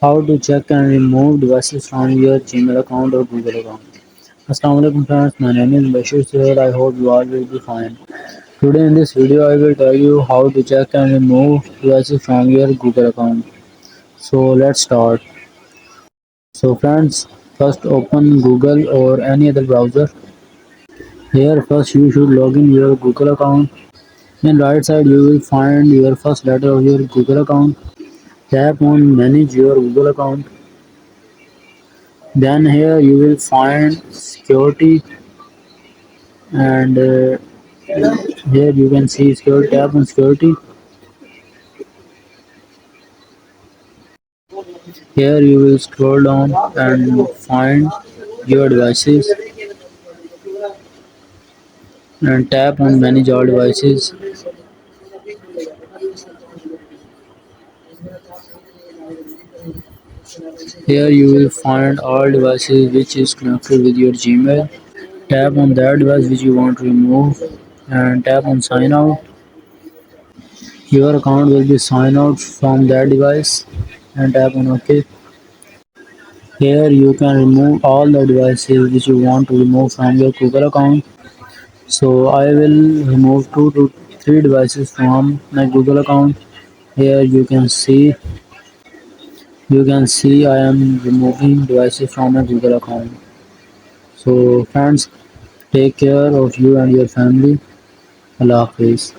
How to check and remove devices from your Gmail account or Google account. Assalamualaikum friends, my name is Mubashir Sohail. I hope you all will be fine. Today in this video I will tell you how to check and remove devices from your Google account. So let's start. So friends, first open Google or any other browser. Here first you should log in your Google account. In right side you will find your first letter of your Google account. Tap on manage your Google account. Then here you will find security and here you can see security. Tap on security. Here you will scroll down and find your devices and tap on manage all devices. Here you will find all devices which is connected with your Gmail. Tap on that device which you want to remove and tap on sign out. Your account will be signed out from that device and tap on OK. Here you can remove all the devices which you want to remove from your Google account. So I will remove 2 to 3 devices from my Google account. Here you can see I am removing devices from my Google account. So friends, take care of you and your family. Allah Hafiz.